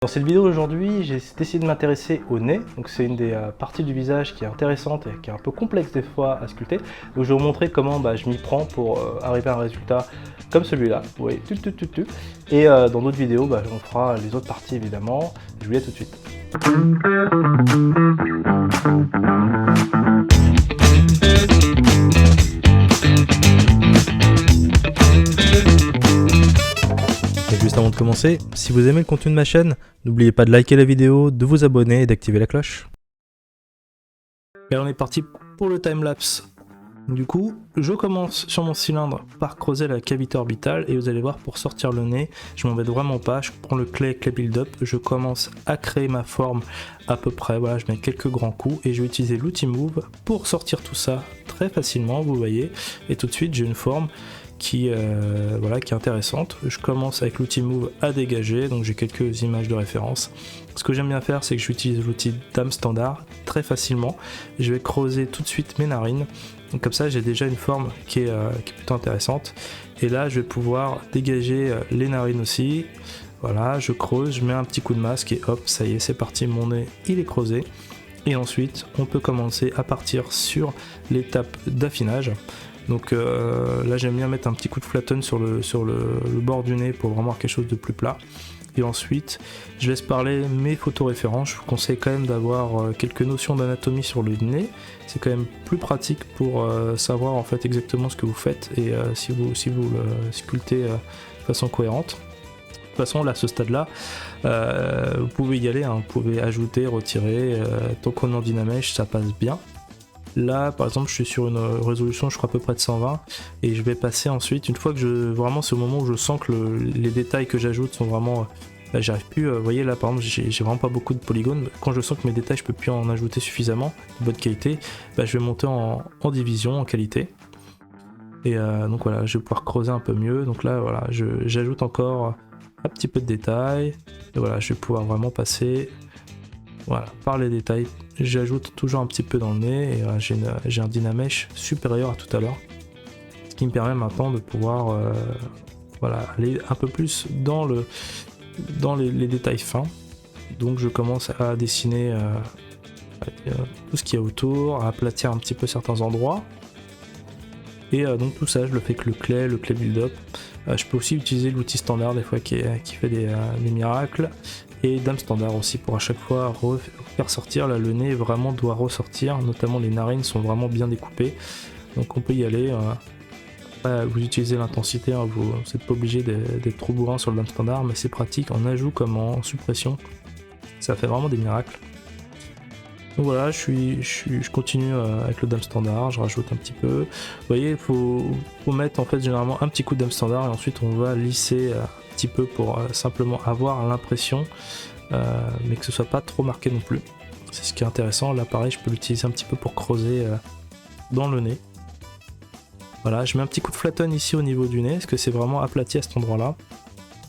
Dans cette vidéo aujourd'hui, j'ai décidé de m'intéresser au nez. Donc c'est une des parties du visage qui est intéressante et qui est un peu complexe des fois à sculpter. Donc je vais vous montrer comment je m'y prends pour arriver à un résultat comme celui-là. Vous voyez, Et dans d'autres vidéos, on fera les autres parties évidemment. Je vous dis à tout de suite. Juste avant de commencer, si vous aimez le contenu de ma chaîne, n'oubliez pas de liker la vidéo, de vous abonner et d'activer la cloche. Et on est parti pour le timelapse. Du coup, je commence sur mon cylindre par creuser la cavité orbitale et vous allez voir, pour sortir le nez, je m'embête vraiment pas, je prends le clay build-up, je commence à créer ma forme à peu près, voilà, je mets quelques grands coups et je vais utiliser l'outil Move pour sortir tout ça très facilement, vous voyez, et tout de suite j'ai une forme qui est intéressante. Je commence avec l'outil Move à dégager, donc j'ai quelques images de référence. Ce que j'aime bien faire, c'est que j'utilise l'outil Dame Standard très facilement. Je vais creuser tout de suite mes narines, donc comme ça j'ai déjà une forme qui est plutôt intéressante. Et là je vais pouvoir dégager les narines aussi. Voilà, je creuse, je mets un petit coup de masque et hop, ça y est, c'est parti, mon nez il est creusé. Et ensuite on peut commencer à partir sur l'étape d'affinage. Donc là j'aime bien mettre un petit coup de flatten sur le bord du nez pour vraiment avoir quelque chose de plus plat. Et ensuite je laisse parler mes photoréférences. Je vous conseille quand même d'avoir quelques notions d'anatomie sur le nez. C'est quand même plus pratique pour savoir en fait exactement ce que vous faites et si vous le sculptez de façon cohérente. De toute façon là à ce stade là vous pouvez y aller, hein. Vous pouvez ajouter, retirer, tant qu'on est en Dynamèche ça passe bien. Là par exemple je suis sur une résolution je crois à peu près de 120 et je vais passer ensuite, une fois que vraiment c'est au moment où je sens que les détails que j'ajoute sont vraiment j'arrive plus, vous voyez là par exemple j'ai vraiment pas beaucoup de polygones, quand je sens que mes détails je peux plus en ajouter suffisamment de bonne qualité, je vais monter en division, en qualité. Et donc voilà, je vais pouvoir creuser un peu mieux, donc là voilà, j'ajoute encore un petit peu de détails, et voilà, je vais pouvoir vraiment passer voilà, par les détails. J'ajoute toujours un petit peu dans le nez et j'ai un Dynamèche supérieur à tout à l'heure, ce qui me permet maintenant de pouvoir aller un peu plus dans les détails fins. Donc je commence à dessiner tout ce qu'il y a autour, à aplatir un petit peu certains endroits. Et donc tout ça je le fais avec le clay build-up. Je peux aussi utiliser l'outil standard des fois qui fait des miracles. Et Dame Standard aussi pour à chaque fois faire sortir. Là le nez vraiment doit ressortir, notamment les narines sont vraiment bien découpées, donc on peut y aller. Vous utilisez l'intensité, hein, vous n'êtes pas obligé d'être trop bourrin sur le Dame Standard, mais c'est pratique en ajout comme en suppression, ça fait vraiment des miracles. Donc voilà, je continue avec le Dame Standard, je rajoute un petit peu. Vous voyez, il faut mettre en fait généralement un petit coup de Dame Standard et ensuite on va lisser un petit peu pour simplement avoir l'impression, mais que ce soit pas trop marqué non plus. C'est ce qui est intéressant. Là pareil, je peux l'utiliser un petit peu pour creuser dans le nez. Voilà, je mets un petit coup de flatten ici au niveau du nez, parce que c'est vraiment aplati à cet endroit-là.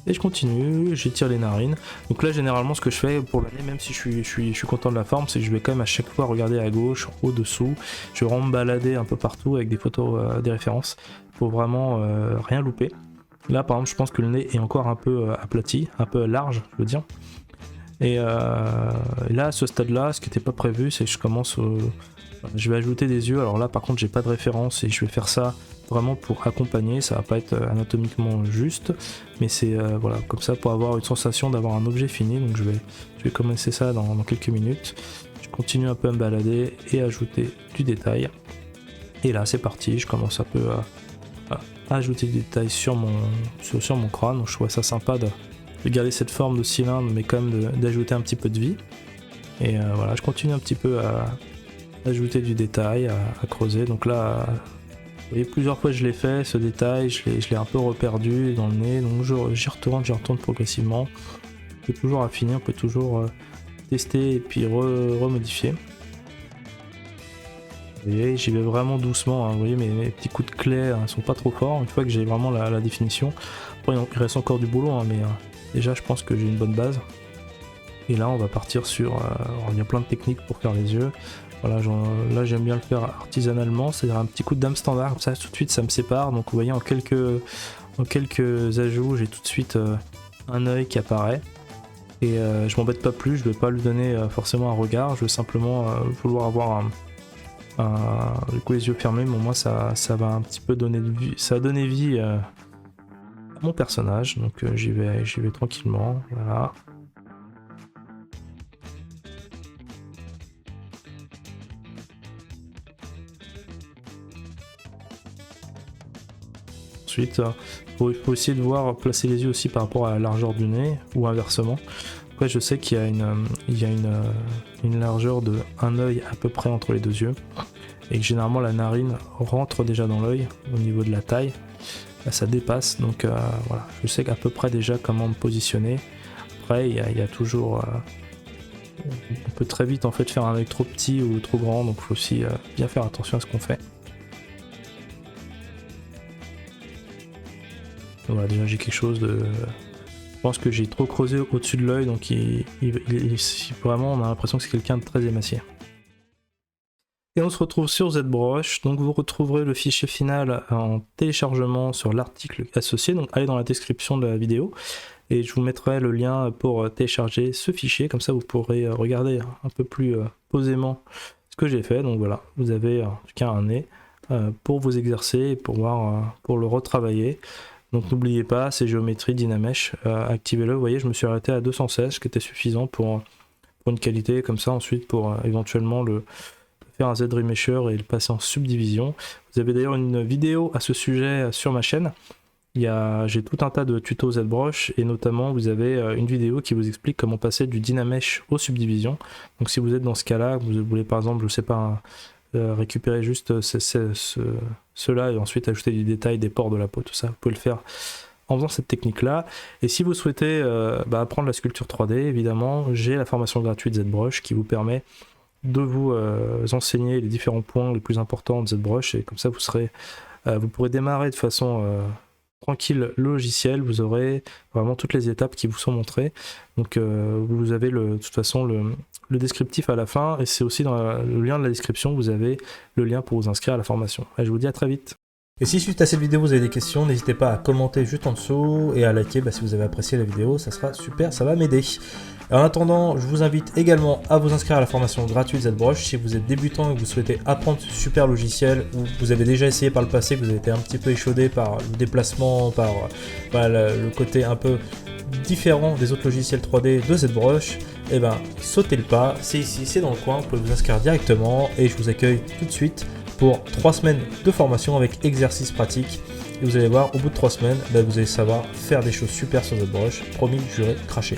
Et je continue, j'étire les narines. Donc là généralement ce que je fais pour le nez, même si je suis content de la forme, c'est que je vais quand même à chaque fois regarder à gauche, au-dessous. Je vais vraiment me balader un peu partout avec des photos, des références, pour vraiment rien louper. Là par exemple je pense que le nez est encore un peu aplati, un peu large je veux dire. Et là à ce stade là, ce qui n'était pas prévu, c'est que je vais ajouter des yeux. Alors là par contre j'ai pas de référence et je vais faire ça vraiment pour accompagner, ça va pas être anatomiquement juste, mais c'est voilà, comme ça pour avoir une sensation d'avoir un objet fini. Donc je vais commencer ça dans quelques minutes. Je continue un peu à me balader et ajouter du détail. Et là c'est parti, je commence un peu à ajouter du détail sur mon crâne. Donc je trouvais ça sympa de garder cette forme de cylindre, mais quand même d'ajouter un petit peu de vie. Et voilà, je continue un petit peu à ajouter du détail, à creuser. Donc là, vous voyez, plusieurs fois je l'ai fait, ce détail, je l'ai un peu reperdu dans le nez, donc j'y retourne progressivement. On peut toujours affiner, on peut toujours tester et puis remodifier. Vous voyez, j'y vais vraiment doucement, hein. Vous voyez, mes petits coups de clé ne sont pas trop forts, une fois que j'ai vraiment la définition. Après, il reste encore du boulot, hein, mais déjà je pense que j'ai une bonne base. Et là on va partir sur... il y a plein de techniques pour faire les yeux. Voilà, là j'aime bien le faire artisanalement, c'est-à-dire un petit coup de Dame Standard, comme ça tout de suite ça me sépare. Donc vous voyez, en quelques ajouts j'ai tout de suite un œil qui apparaît. Et je m'embête pas plus, je ne vais pas lui donner forcément un regard, je vais simplement vouloir avoir du coup les yeux fermés, mais au moins ça va un petit peu donner vie, ça va donner vie à mon personnage, donc j'y vais tranquillement, voilà. Ensuite, il faut essayer de voir placer les yeux aussi par rapport à la largeur du nez ou inversement. Après, je sais qu'il y a une largeur de un œil à peu près entre les deux yeux et que généralement la narine rentre déjà dans l'œil au niveau de la taille. Là, ça dépasse, donc voilà, je sais qu'à peu près déjà comment me positionner. Après, il y a toujours, on peut très vite en fait faire un œil trop petit ou trop grand, donc il faut aussi bien faire attention à ce qu'on fait. Voilà, déjà j'ai quelque chose de... Je pense que j'ai trop creusé au-dessus de l'œil, donc vraiment on a l'impression que c'est quelqu'un de très émacié. Et on se retrouve sur ZBrush, donc vous retrouverez le fichier final en téléchargement sur l'article associé, donc allez dans la description de la vidéo, et je vous mettrai le lien pour télécharger ce fichier, comme ça vous pourrez regarder un peu plus posément ce que j'ai fait. Donc voilà, vous avez en tout cas un nez pour vous exercer et pour le retravailler. Donc n'oubliez pas, ces géométries Dynamesh, activez-le. Vous voyez, je me suis arrêté à 216, ce qui était suffisant pour une qualité comme ça. Ensuite, pour éventuellement faire un Z-Remesher et le passer en subdivision. Vous avez d'ailleurs une vidéo à ce sujet sur ma chaîne. J'ai tout un tas de tutos ZBrush et notamment vous avez une vidéo qui vous explique comment passer du Dynamesh aux subdivisions. Donc si vous êtes dans ce cas-là, vous voulez par exemple, je sais pas, récupérer juste cela et ensuite ajouter du détail des pores de la peau, tout ça, vous pouvez le faire en faisant cette technique là. Et si vous souhaitez apprendre la sculpture 3D, évidemment j'ai la formation gratuite ZBrush qui vous permet de vous enseigner les différents points les plus importants de ZBrush, et comme ça vous pourrez démarrer de façon tranquille le logiciel. Vous aurez vraiment toutes les étapes qui vous sont montrées, donc vous avez de toute façon le descriptif à la fin, et c'est aussi dans le lien de la description, vous avez le lien pour vous inscrire à la formation. Et je vous dis à très vite. Et si suite à cette vidéo vous avez des questions, n'hésitez pas à commenter juste en dessous et à liker si vous avez apprécié la vidéo, ça sera super, ça va m'aider. En attendant, je vous invite également à vous inscrire à la formation gratuite ZBrush si vous êtes débutant et que vous souhaitez apprendre ce super logiciel, ou vous avez déjà essayé par le passé, que vous avez été un petit peu échaudé par le déplacement, par le côté un peu différent des autres logiciels 3D de ZBrush. Et ben sautez le pas, c'est ici, c'est dans le coin, vous pouvez vous inscrire directement et je vous accueille tout de suite pour 3 semaines de formation avec exercices pratiques. Et vous allez voir, au bout de 3 semaines, vous allez savoir faire des choses super sur ZBrush, promis, juré, craché.